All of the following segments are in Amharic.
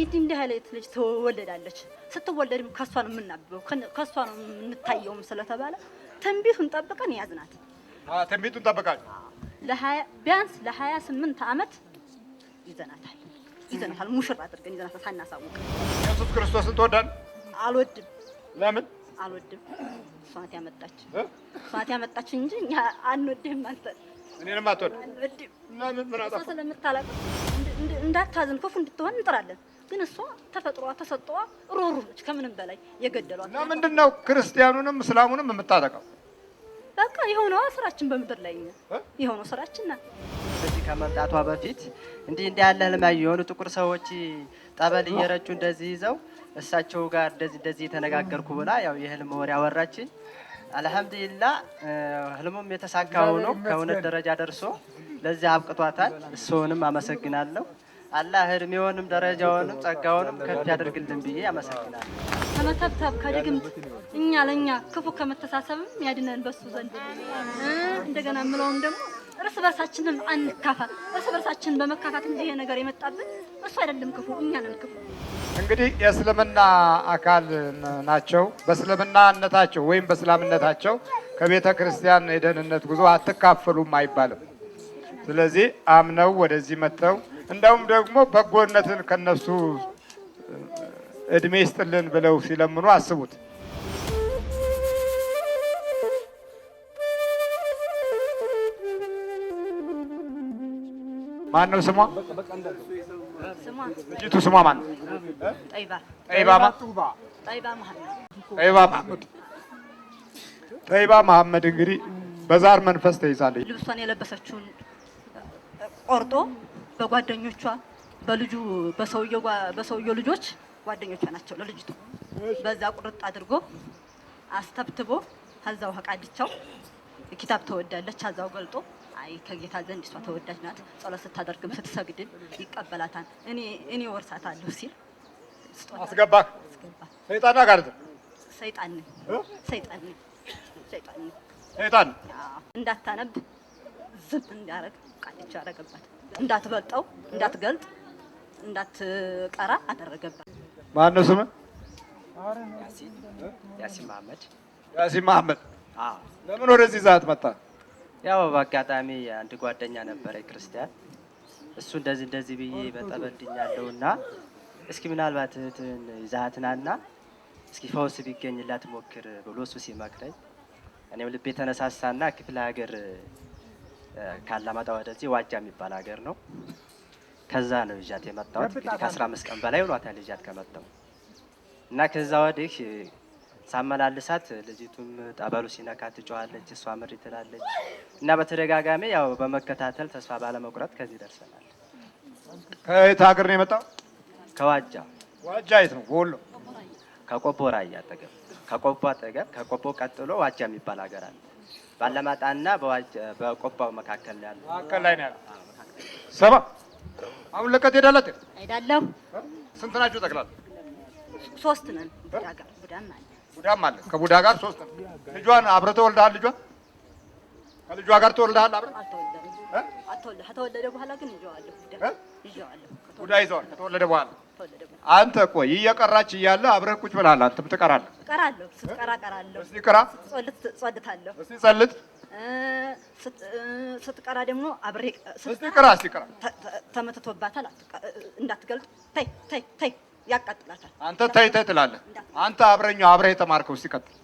እንዲህ አይነት ልጅ ትወለዳለች። ስትወለድም ከሷ ነው የምናብበው ከሷ ነው የምንታየውም ስለተባለ ትንቢቱን ጠብቀን ያዝናት። ትንቢቱን ጠብቃችሁ ቢያንስ ለ28 ዓመት ይዘናታል። ሙሽራ አድርገን ይዘናታል ሳናሳውቅ። ኢየሱስ ክርስቶስን ትወዳለህ? አልወድም። ለምን አልወድም? እሷት ያመጣች እንጂ እኛ አንወድም። አንተ እኔንም አትወድም? አንወድም። ለምን? ምን አጣፋ? ስለምታለቅስ እንዳታዝን ክፉ እንድትሆን እንጥራለን። ግን እሷ ተፈጥሯ ተሰጥቷ ሩሩ ነች። ከምንም በላይ የገደሏት ለምንድን ነው ክርስቲያኑንም እስላሙንም የምታጠቃው? በቃ የሆነው ስራችን በምድር ላይ የሆነው ስራችን ናት። እዚህ ከመምጣቷ በፊት እንዲህ ያለ ህልም ያዩ የሆኑ ጥቁር ሰዎች ጠበል እየረጩ እንደዚህ ይዘው እሳቸው ጋር እንደዚህ የተነጋገርኩ ብላ ያው የህልም ወሬ አወራችኝ። አልሐምዱሊላህ ህልሙም የተሳካ ሆኖ ከእውነት ደረጃ ደርሶ ለዚህ አብቅቷታል። እሱንም አመሰግናለሁ። አላህ እድሜውንም ደረጃውንም ጸጋውንም ከፍ ያደርግልን ብዬ አመሰግናለሁ። ከመተብተብ ከድግምት እኛ ለኛ ክፉ ከመተሳሰብም ያድነን በሱ ዘንድ። እንደገና ምለውም ደግሞ እርስ በርሳችንም አንካፋ። እርስ በርሳችን በመካፋት እንጂ ይሄ ነገር የመጣብን እሱ አይደለም ክፉ፣ እኛ ነን ክፉ። እንግዲህ የእስልምና አካል ናቸው። በእስልምናነታቸው ወይም በእስላምነታቸው ከቤተ ክርስቲያን የደህንነት ጉዞ አትካፈሉም አይባልም። ስለዚህ አምነው ወደዚህ መጥተው እንደውም ደግሞ በጎነትን ከነሱ እድሜ ይስጥልን ብለው ሲለምኑ አስቡት። ማን ነው ስሟ? ልጅቱ ስሟ ማን ነው? ጠይባ መሐመድ እንግዲህ በዛር መንፈስ ተይዛለች። ልብሷን የለበሰችውን ቆርጦ በጓደኞቿ በልጁ በሰውየው ልጆች ጓደኞቿ ናቸው ለልጅቱ በዛ ቁርጥ አድርጎ አስተብትቦ ከዛው ሀቃድቻው ኪታብ ተወዳለች። አዛው ገልጦ አይ ከጌታ ዘንድ እሷ ተወዳጅ ናት፣ ጸሎት ስታደርግም ስትሰግድም ይቀበላታል፣ እኔ ወርሳታለሁ ሲል አስገባህ። ሰይጣን ጋር ሰይጣን እንዳታነብ ዝም እንዲያረግ ቃልቻ አረገባት። እንዳትበልጠው እንዳትገልጥ እንዳትቀራ አደረገባት። ማን ነው ስምህ? ያሲን መሐመድ። ያሲን መሐመድ። ለምን ወደዚህ ዛት መጣ? ያው በአጋጣሚ አንድ ጓደኛ ነበረ ክርስቲያን። እሱ እንደዚህ ብዬ በጠበል ድኛለሁና እስኪ ምናልባት እህትን ይዛትናና እስኪ ፈውስ ቢገኝላት ሞክር ብሎ እሱ ሲመክረኝ እኔም ልቤ ተነሳሳና ክፍለ ሀገር ካላማጣ ወደዚህ ዋጃ የሚባል ሀገር ነው። ከዛ ነው ይዣት የመጣሁት። እንግዲህ ከ15 ቀን በላይ ሆኗታል ይዣት ከመጣሁ እና ከዛ ወዲህ ሳመላልሳት ልጅቱም ጠበሉ ሲነካት ትጮኻለች፣ እሷ ምሪ ትላለች እና በተደጋጋሚ ያው በመከታተል ተስፋ ባለመቁረጥ ከዚህ ደርሰናል። ከየት ሀገር ነው የመጣው? ከዋጃ። ዋጃ የት ነው? ወሎ። ከቆቦ ራያ አጠገብ፣ ከቆቦ አጠገብ፣ ከቆቦ ቀጥሎ ዋጃ የሚባል ሀገር አለ። ባለማጣና በቆቦው መካከል ያለው መካከል ላይ ነው ያለው። ሰባ አሁን ለቀት ሄዳለሁ። ስንት ናችሁ ጠቅላላ? 3 ነን። ቡዳም አለ። ከቡዳ ጋር 3 ነን። ልጇን አብረህ ተወልደሃል? ከልጇ ጋር ተወልደሃል? አብረህ ከተወለደ በኋላ ግን ይዤዋለሁ። ቡዳ ይዘዋል። ከተወለደ በኋላ አንተ ቆይ እየቀራች እያለ አብረህ ቁጭ ብለሃል። አንተም ትቀራለህ? እቀራለሁ። ስትቀራ እቀራለሁ። እስቲ ቅራ። ጸልታለሁ። እስቲ ጸልት። ስትቀራ ደግሞ አብሬ እስቲ ቅራ። ተመትቶባታል። እንዳትገልጥ ተይ ያቃጥላታል። አንተ ተይ ትላለህ። አንተ አብረህ የተማርከው እስቲ ቀጥል።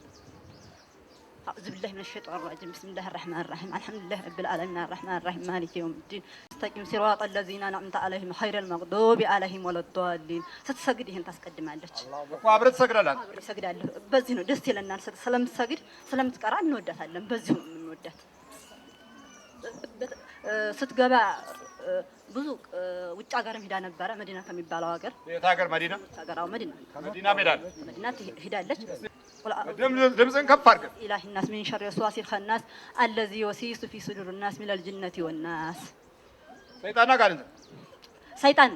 أعوذ بالله من الشيطان الرجيم بسم الله الرحمن الرحيم الحمد لله رب العالمين الرحمن الرحيم مالك يوم الدين استقم صراط الذين أنعمت عليهم غير المغضوب عليهم ولا الضالين ስትሰግድ ይሄን ታስቀድማለች። እኮ አብረህ ትሰግዳለህ? አብረህ እሰግዳለሁ። በዚህ ነው ደስ ይለናል። ስለምትሰግድ ስለምትቀራ እንወዳታለን። በዚህ ነው የምንወዳት። ስትገባ ብዙ ውጭ ሀገርም ሄዳ ነበረ። መዲና ከሚባለው ሀገር። የት ሀገር? መዲና ሀገራው መዲና ሄዳለች። ድምፅን ከፍ አድርገህ ኢላሂ ናስ ሚን ሸሪ ወስዋሲል ኸናስ አለዚ ወሲሱ ፊ ሱዱር ናስ ሚነል ጅነቲ ወናስ። ሰይጣን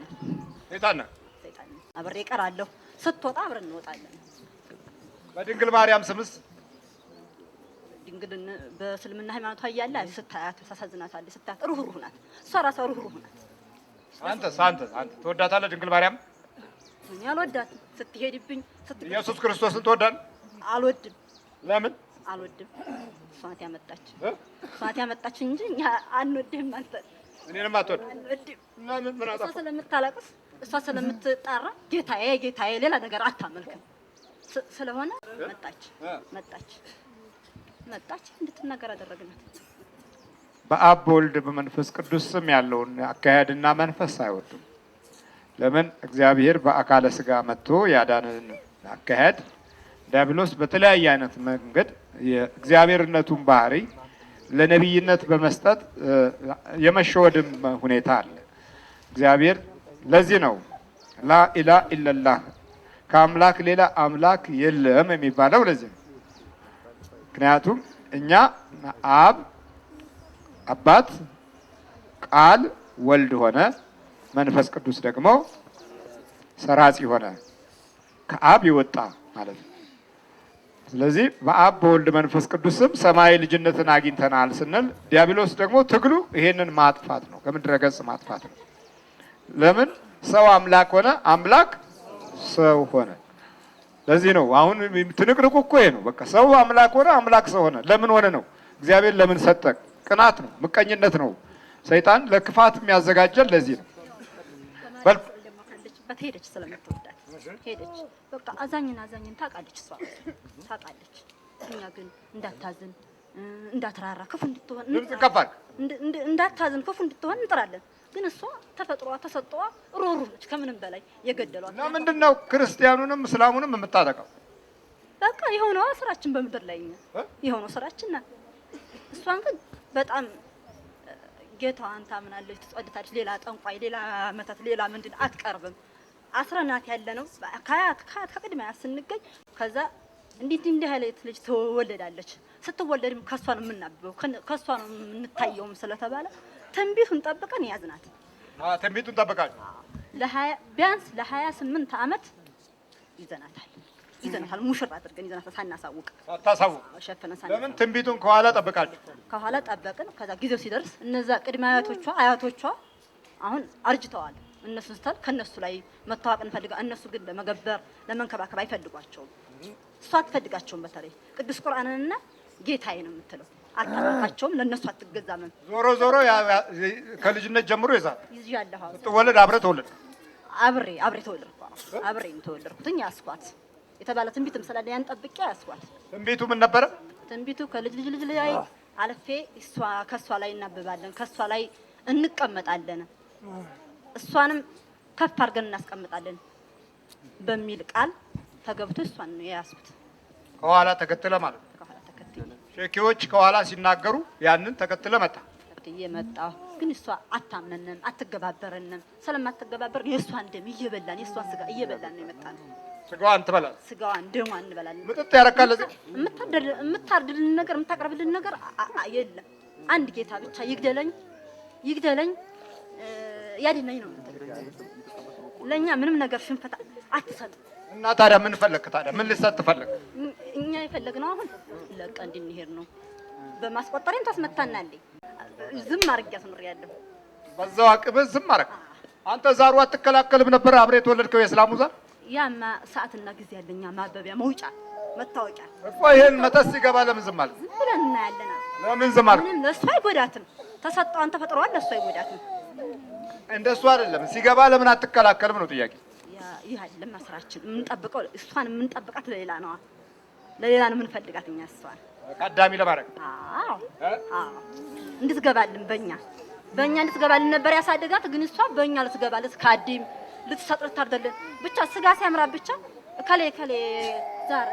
አብሬ እቀራለሁ። ስትወጣ አብረን እንወጣለን። በድንግል ማርያም ስምስ ድንግልን በእስልምና ሃይማኖቷ እያለ ስታያት ታሳዝናታለች። ስታያት ሩህሩህ ናት። እሷ ራሷ ሩህሩህ ናት። አንተ ትወዳታለህ ድንግል ማርያም? እኔ አልወዳትም። ስትሄድብኝ ኢየሱስ ክርስቶስን ትወዳለህ? አልወድም። ለምን? አልወድም። እሷ ናት ያመጣች እንጂ እኛ አንወድህም። አንተ እኔንም አትወድ? አንወድም። ለምን? ምን አጠፋ? እሷ ስለምታለቅስ እሷ ስለምትጣራ ጌታዬ ሌላ ነገር አታመልክም ስለሆነ መጣች እንድትናገር አደረግናት። በአብ በወልድ በመንፈስ ቅዱስ ስም ያለውን አካሄድና መንፈስ አይወዱም። ለምን? እግዚአብሔር በአካለ ስጋ መጥቶ ያዳነን አካሄድ ዲያብሎስ በተለያየ አይነት መንገድ የእግዚአብሔርነቱን ባህሪ ለነቢይነት በመስጠት የመሸወድም ሁኔታ አለ። እግዚአብሔር ለዚህ ነው ላኢላሃ ኢለላህ ከአምላክ ሌላ አምላክ የለም የሚባለው ለዚህ ነው። ምክንያቱም እኛ አባት ቃል ወልድ ሆነ፣ መንፈስ ቅዱስ ደግሞ ሰራጺ ሆነ፣ ከአብ ይወጣ ማለት ነው። ስለዚህ በአብ በወልድ መንፈስ ቅዱስም ሰማያዊ ልጅነትን አግኝተናል ስንል ዲያብሎስ ደግሞ ትግሉ ይሄንን ማጥፋት ነው፣ ከምድረ ገጽ ማጥፋት ነው። ለምን? ሰው አምላክ ሆነ፣ አምላክ ሰው ሆነ። ለዚህ ነው አሁን ትንቅንቁ እኮ ይሄ ነው። በቃ ሰው አምላክ ሆነ፣ አምላክ ሰው ሆነ። ለምን ሆነ ነው? እግዚአብሔር ለምን ሰጠ? ቅናት ነው፣ ምቀኝነት ነው። ሰይጣን ለክፋት የሚያዘጋጀን ለዚህ ነው። ሄደች ስለምትወዳት ሄደች። በቃ አዛኝን ታውቃለች፣ እሷ ታውቃለች። እኛ ግን እንዳታዝን፣ እንዳትራራ፣ ክፉ እንድትሆን እንዳታዝን፣ ክፉ እንድትሆን እንጥራለን። ግን እሷ ተፈጥሯ ተሰጥቷ ሮሩ ነች። ከምንም በላይ የገደሏት እና ምንድነው ክርስቲያኑንም እስላሙንም የምታጠቃው? በቃ የሆነው ስራችን በምድር ላይ የሆነው ስራችን ነው። እሷን ግን በጣም ጌታዋን ታምናለች፣ ትጸልታለች። ሌላ ጠንቋይ፣ ሌላ መተት፣ ሌላ ምንድን አትቀርብም። አስረናት ያለ ነው ከቅድሚያ ስንገኝ ከዛ እንዲህ አይነት ልጅ ትወለዳለች። ስትወለድም ከሷ ነው የምናብበው ከሷ ነው የምንታየውም ስለተባለ ትንቢቱን ጠብቀን ያዝናት። ትንቢቱን ጠብቃችሁ ቢያንስ ለ28 ዓመት ይዘናታል። ሙሽራ አድርገን ይዘናታል ሳታሳውቅ ሸፈነ። ለምን? ትንቢቱን ከኋላ ጠብቃችሁ ከኋላ ጠበቅን። ከዛ ጊዜው ሲደርስ እነዛ ቅድመ አያቶቿ አሁን አርጅተዋል። እነሱ ስተል ከነሱ ላይ መታወቅ እንፈልጋ። እነሱ ግን ለመንከባከብ አይፈልጓቸውም። እሷ አትፈልጋቸውም። በተለይ ቅዱስ ቁርአንንና ጌታዬ ነው የምትለው። አታመልካቸውም፣ ለነሱ አትገዛም። ዞሮ ከልጅነት ጀምሮ ይዣለሁ። ስትወለድ አብረህ ተወለድ? አብሬ ተወለድኩት። ያስኳት የተባለ ትንቢትም ስላለ ያን ጠብቄ ያስኳት። ትንቢቱ ምን ነበረ? ትንቢቱ ከልጅ ላይ አልፌ ከሷ ላይ እናብባለን፣ ከሷ ላይ እንቀመጣለን፣ እሷንም ከፍ አድርገን እናስቀምጣለን በሚል ቃል ተገብቶ እሷን ነው የያዝኩት። ከኋላ ተከትለ ማለት ነው። ሼኪዎች ከኋላ ሲናገሩ ያንን ተከትለ መጣ። ግን እሷ አታምነንም፣ አትገባበረንም። ስለማትገባበር የእሷን ደም እየበላን የእሷን ስጋ እየበላን ነው የመጣነው። ስጋዋን ትበላል፣ ስጋዋን ደሟን እንበላለን። ምጥጥ ያረካል። የምታርድልን ነገር የምታቀርብልን ነገር የለም። አንድ ጌታ ብቻ ይግደለኝ ያድነኝ ነው። ለኛ ምንም ነገር ሽንፈት አትሰጥ። እና ታዲያ ምን ፈለክ? ታዲያ ምን ልሰጥ ፈለክ? እኛ የፈለግነው አሁን ለቀ እንድንሄድ ነው። በማስቆጠሬን ታስመታናለኝ። ዝም አድርጊያት ነው ያለው። በዛው አቅብህ ዝም አደረግ። አንተ ዛሩ አትከላከልም ነበር? አብሬ የተወለድከው የእስላሙ ዛር። ያማ ሰዓትና ጊዜ ያለኛ ማበቢያ መውጫ መታወቂያ እኮ ይሄን መተስ ሲገባ ለምን ዝም አልክ? ዝም ብለን እናያለና። ለምን ዝም አልክ? ምንም ለእሷ አይጎዳትም። ተሰጣን ተፈጥሯል። ለእሷ አይጎዳትም። እንደሱ አይደለም። ሲገባ ለምን አትከላከልም ነው ጥያቄ። ይህ አይደለም ስራችን። የምንጠብቀው እሷን የምንጠብቃት ለሌላ ነው። ለሌላ ነው የምንፈልጋት እኛ እሷን ቀዳሚ ለማድረግ። አዎ እንድትገባልን በእኛ እንድትገባልን ነበር ያሳደጋት። ግን እሷ በእኛ ልትገባለት ካዲም ልትሰጥር ታርደልን ብቻ ስጋ ሲያምራ ብቻ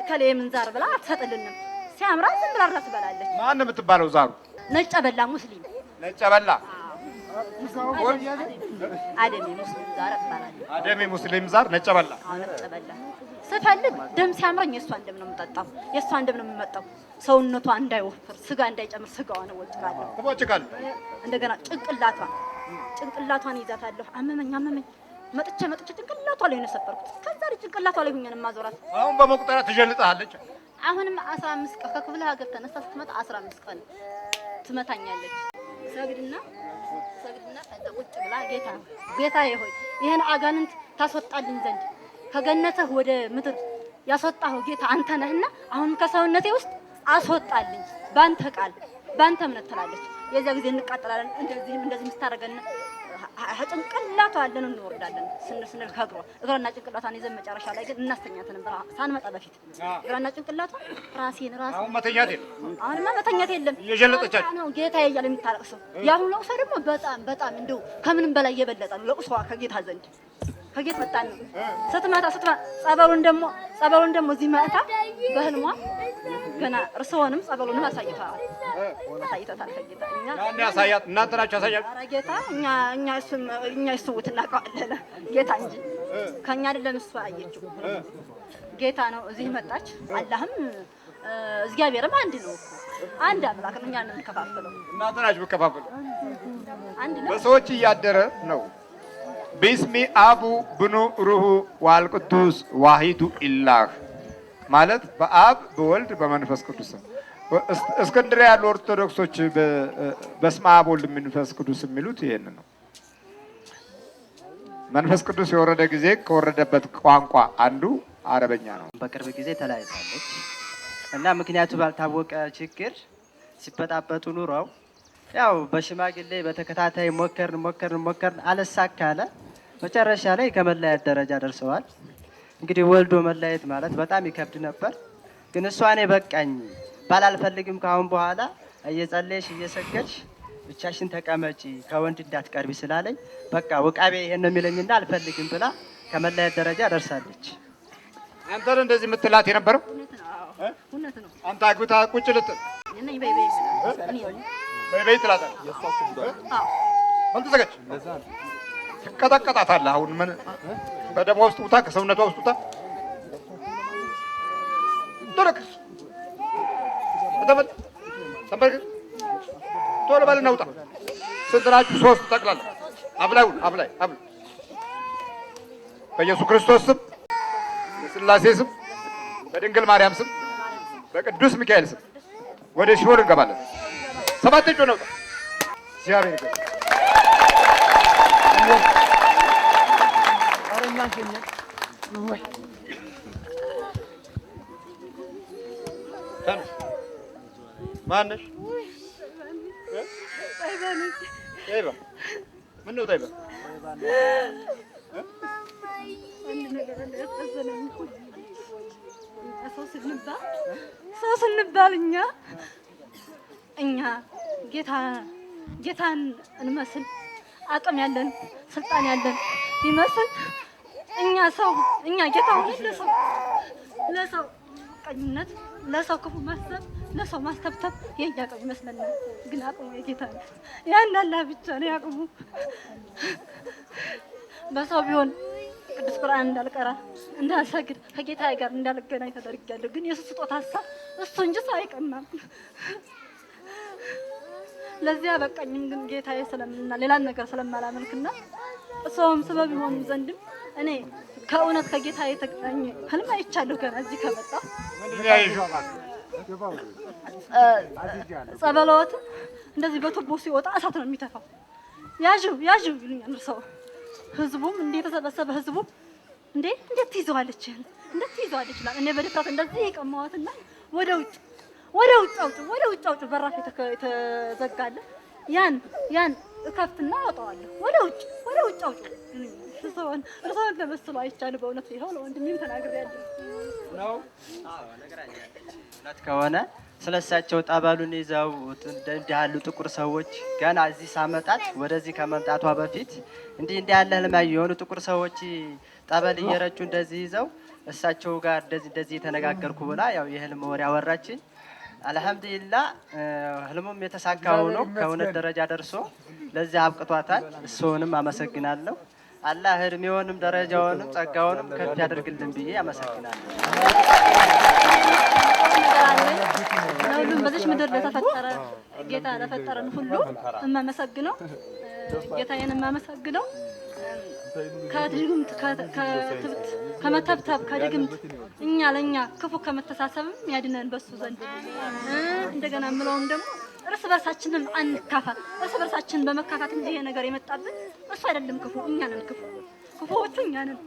ከሌ ምን ዛር ብላ አትሰጥልንም። ሲያምራ ዝም ብላ ትበላለች። ማን የምትባለው ዛሩ? ነጭ በላ ሙስሊም ነጭ በላ አደሜ ሙስሊም ዛር ነጭ በላ። ስፈልግ ደም ሲያምረኝ የእሷን ደም ነው የምጠጣው፣ የእሷን ደም ነው የምመጣው። ሰውነቷ እንዳይወፍር ስጋ እንዳይጨምር ስጋዋን ትቦጭቃለሁ። እንደገና ጭንቅላቷን ይዛታለሁ። አመመኝ መጥቼ ጭንቅላቷ ላይ ነው የሰበርኩት። ከዛ ላይ ጭንቅላቷ ላይ ሁኜ ነው የማዞራት። አሁን በመቁጠሪያ ትጀልጣለች። አሁንም 15 ቀን ከክፍለ ሀገር ተነስታ ስትመጣ 15 ቀን ትመታኛለች። ሰግድና ከዛ ቁጭ ብላ ጌታዬ ሆይ ይሄን አጋንንት ታስወጣልኝ ዘንድ ከገነትህ ወደ ምድር ያስወጣኸው ጌታ አንተ ነህና አሁን ከሰውነቴ ውስጥ አስወጣልኝ ባንተ ቃል ባንተ እምነት ትላለች። የዛ ጊዜ እንቃጠላለን። እንደዚህ ስታረገን ጭንቅላቷ አለን እንወርዳለን። ስንል እግሯና ጭንቅላቷን ይዘን መጨረሻ ላይ ግን እናስተኛት ነበር። ሳንመጣ በፊት እግሯና ጭንቅላቷ ራሴን አሁን መተኛት የለም። አሁንማ መተኛት የለም። እየጀለጠቻት ነው ጌታ እያለ የምታለቅሰው። ያሁን ለቅሶ ደግሞ በጣም እንደው ከምንም በላይ እየበለጠ ነው ለቅሶ ከጌታ ዘንድ ከጌታ መጣ ነው። ስትመጣ ጸበሉን ደግሞ እዚህ መጣ በህልሟ ገና እርሶንም ጸበሉንም አሳይቷል ከጌታ እኛ ያሳያት እናንተ ናችሁ ያሳያት። ኧረ ጌታ እኛ እሱት እናውቀዋለን ጌታ እንጂ ከኛ አይደለም። እሱ አየችው ጌታ ነው። እዚህ መጣች። አላህም እግዚአብሔርም አንድ ነው። አንድ አምላክ ነው። እኛ ነን ከፋፈለው። እናንተ ናችሁ ከፋፈሉ። አንድ ነው። በሰዎች እያደረ ነው። ቢስሚ አቡ ብኑ ሩሁ ወልቅዱስ ዋሂዱ ኢላህ ማለት በአብ በወልድ በመንፈስ ቅዱስ። እስክንድርያ ያሉ ኦርቶዶክሶች በስመ አብ ወልድ መንፈስ ቅዱስ የሚሉት ይሄን ነው። መንፈስ ቅዱስ የወረደ ጊዜ ከወረደበት ቋንቋ አንዱ አረበኛ ነው። በቅርብ ጊዜ ተለያይታለች እና ምክንያቱ ባልታወቀ ችግር ሲበጣበጡ ኑረው ያው በሽማግሌ በተከታታይ ሞከርን አለሳካለ። መጨረሻ ላይ ከመለያየት ደረጃ ደርሰዋል። እንግዲህ ወልዶ መለያየት ማለት በጣም ይከብድ ነበር። ግን እሷ እኔ በቃኝ ባላልፈልግም ካሁን በኋላ እየጸለይሽ እየሰገድሽ ብቻሽን ተቀመጪ ከወንድ እንዳትቀርቢ ስላለኝ በቃ ወቃቤ ይሄን ነው የሚለኝና አልፈልግም ብላ ከመለያየት ደረጃ ደርሳለች። አንተ እንደዚህ የምትላት የነበረው እውነት ነው። አንተ አግብታ ቁጭ ልትል እኔ በይ ትላታለህ። ምን ተዘጋጅ ትቀጠቀጣታለህ። አሁን ምን በደሟ ውስጥ ውጣ፣ ከሰውነቷ ውስጥ ውጣ። ተረክስ ተንበርክ ቶሎ በልና ውጣ። ስንት ናችሁ? 3 ጠቅላላ። አብላይ በኢየሱስ ክርስቶስ ስም፣ በሥላሴ ስም፣ በድንግል ማርያም ስም፣ በቅዱስ ሚካኤል ስም ወደ ሲኦል እንገባለን። 7 እጆች ነው። እግዚአብሔር ይመስገን። ማነሽ? ጠይባ ምነው ጠይባ? ሰው ስንባል እኛ ጌታን እንመስል አቅም ያለን ስልጣን ያለን ይመስል እኛ ጌታው ለሰው ቀኝነት ለሰው ክፉ ማሰብ ለሰው ማስተብተብ የኛ አቅም ይመስለናል። ግን አቅሙ የጌታ ነው። ያን አላህ ብቻ ነው ያቅሙ። በሰው ቢሆን ቅዱስ ቁርአን እንዳልቀራ እንዳልሰግድ ከጌታ ጋር እንዳልገናኝ ተደርጊያለሁ። ግን የሱ ስጦታ ሀሳብ እሱ እንጂ ሰው አይቀናም። ለዚያ በቃኝም። ግን ጌታዬ ስለምንና ሌላን ነገር ስለማላመልክና ሰውም ሰበብ ይሆን ዘንድም እኔ ከእውነት ከጌታ የተገናኘ ህልም አይቻለሁ። ገና እዚህ ከመጣሁ ጸበሎት እንደዚህ በቱቦ ሲወጣ እሳት ነው የሚተፋው። ያዥው ይሉኛል ሰው። ህዝቡም የተሰበሰበ ህዝቡም እንዴት ትይዘዋለች ይላል። እኔ በድፍረት እንደዚህ የቀማዋትና ወደ ውጭ አውጭ በራፍ የተዘጋለ ያን እከፍትና አወጣዋለሁ። ወደ ውጭ አውጭ እርሶን ተመስሎ አይቻልም። በእውነት ይኸው ለወንድሜም ተናግሬያለሁ ነው። እውነት ከሆነ ስለሳቸው ጠበሉን ይዘው እንዲህ ያሉ ጥቁር ሰዎች ገና እዚህ ሳመጣት ወደዚህ ከመምጣቷ በፊት እንዲህ ያለ ህልማዩ የሆኑ ጥቁር ሰዎች ጠበል እየረጩ እንደዚህ ይዘው እሳቸው ጋር እንደዚህ የተነጋገርኩ ብላ ያው የህልም ወሬ አወራችኝ። አልሐምዱሊላህ ህልሙም የተሳካው ነው። ከእውነት ደረጃ ደርሶ ለዚህ አብቅቷታል። እሱንም አመሰግናለሁ። አላህ እድሜውንም ደረጃውንም ጸጋውንም ከፍ ያደርግልን ብዬ አመሰግናለሁ። ሁሉም በዚህ ምድር ለተፈጠረ ጌታ ለፈጠረን ሁሉ እማመሰግነው ጌታዬን እማመሰግነው ከድግምት ከመተብተብ ከድግምት ለኛ ክፉ ከመተሳሰብም ያድነን በሱ ዘንድ። እንደገና ምለውም ደግሞ እርስ በርሳችንም አንካፋ። እርስ በርሳችን በመካፋት እንጂ ይሄ ነገር የመጣብን እሱ አይደለም ክፉ፣ እኛ ነን ክፉዎቹ እኛ ነን።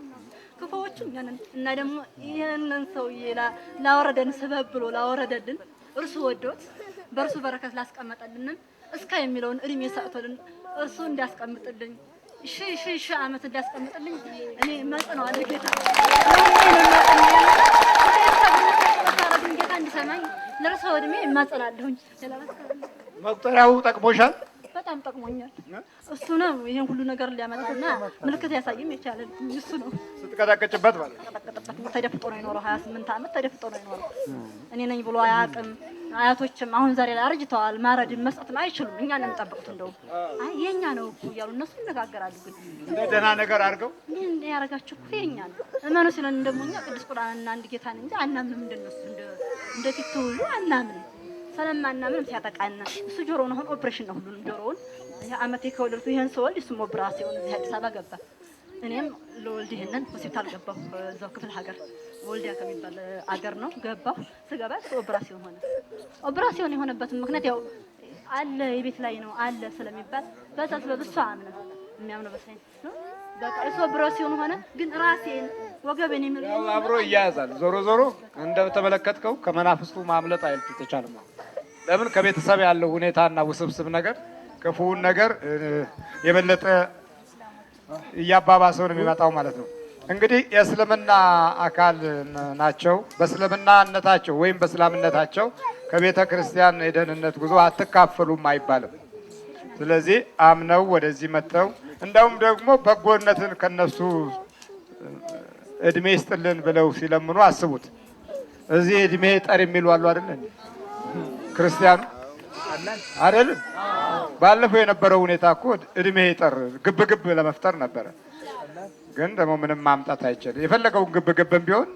ክፉዎቹ እኛንን እና ደግሞ ይሄንን ሰውዬ ላወረደን ስበብ ብሎ ላወረደልን እርሱ ወዶት በእርሱ በረከት ላስቀመጠልን እስከ የሚለውን እድሜ ሰጥቶልን እርሱ እንዲያስቀምጥልኝ ሺህ ዓመት እንዲያስቀምጥልኝ እኔ እማጸነዋለሁ ጌታ ጌታ እንዲሰማኝ ለእርሱ እድሜ እማጸናለሁኝ። መቁጠሪያው ጠቅሞሻል? በጣም ጠቅሞኛል። እሱ ነው ይሄን ሁሉ ነገር ሊያመጣና ምልክት ያሳየም የቻለ እሱ ነው። ስትቀጠቅጭበት ማለት ተደፍጦ ነው የኖረው 28 ዓመት ተደፍጦ ነው የኖረው። እኔ ነኝ ብሎ አያውቅም። አያቶችም አሁን ዛሬ ላይ አርጅተዋል። ማረድም መስጠትም አይችሉም። እኛ ነን የምንጠብቁት። እንደው አይ የኛ ነው እኮ እያሉ እነሱ ይነጋገራሉ። ግን እንደ ደህና ነገር አድርገው እንዴ ያረጋችሁ እኮ የኛ ነው እመኑ ሲለን ደግሞ እኛ ቅዱስ ቁርአንና አንድ ጌታ ነን እንጂ አናምንም። እንደነሱ እንደፊቱ አናምንም። ስለማናምንም ሲያጠቃና እሱ ጆሮውን አሁን ኦፕሬሽን ነው ሁሉንም ጆሮውን አመቴ ከወለድኩ ይሄን ሰወልድ እሱም ኦፕራሲዮን እዚህ አዲስ አበባ ገባ። እኔም ለወልድ ይሄንን ሆስፒታል ገባሁ። እዛው ክፍለ ሀገር ወልዲያ ከሚባል አገር ነው ገባሁ። ስገባ ኦፕራሲዮን ሆነ። ኦፕራሲዮን የሆነበት ምክንያት ያው አለ የቤት ላይ ነው አለ ስለሚባል በዛ ስለብሷ አምነ የሚያምነው በሳይንስ ነው። በቃ እሱ ኦፕራሲዮን ሆነ። ግን ራሴን ወገቤን የሚለው አብሮ ይያዛል። ዞሮ ዞሮ እንደተመለከትከው ከመናፍስቱ ማምለጥ አይተቻልም። ለምን ከቤተሰብ ያለው ሁኔታና ውስብስብ ነገር ክፉውን ነገር የበለጠ እያባባሰው ነው የሚመጣው ማለት ነው። እንግዲህ የእስልምና አካል ናቸው። በእስልምናነታቸው ወይም በእስላምነታቸው ከቤተ ክርስቲያን የደህንነት ጉዞ አትካፈሉም አይባልም። ስለዚህ አምነው ወደዚህ መጥተው እንደውም ደግሞ በጎነትን ከነሱ እድሜ ይስጥልን ብለው ሲለምኑ አስቡት። እዚህ እድሜ ጠር የሚሉ አሉ አይደል? ክርስቲያኑ አይደል? ባለፈው የነበረው ሁኔታ እኮ እድሜ ይጠር ግብግብ ለመፍጠር ነበረ። ግን ደግሞ ምንም ማምጣት አይችልም። የፈለገውን ግብግብም ቢሆን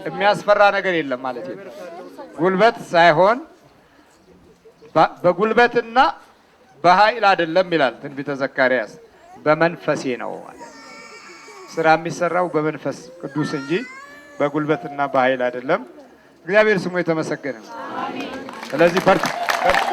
የሚያስፈራ ነገር የለም ማለት ነው። ጉልበት ሳይሆን በጉልበትና በኃይል አይደለም ይላል ትንቢተ ዘካርያስ። በመንፈሴ ነው ማለት ስራ የሚሰራው በመንፈስ ቅዱስ እንጂ በጉልበትና በኃይል አይደለም። እግዚአብሔር ስሙ የተመሰገነ ነው። ስለዚህ በርቱ በርቱ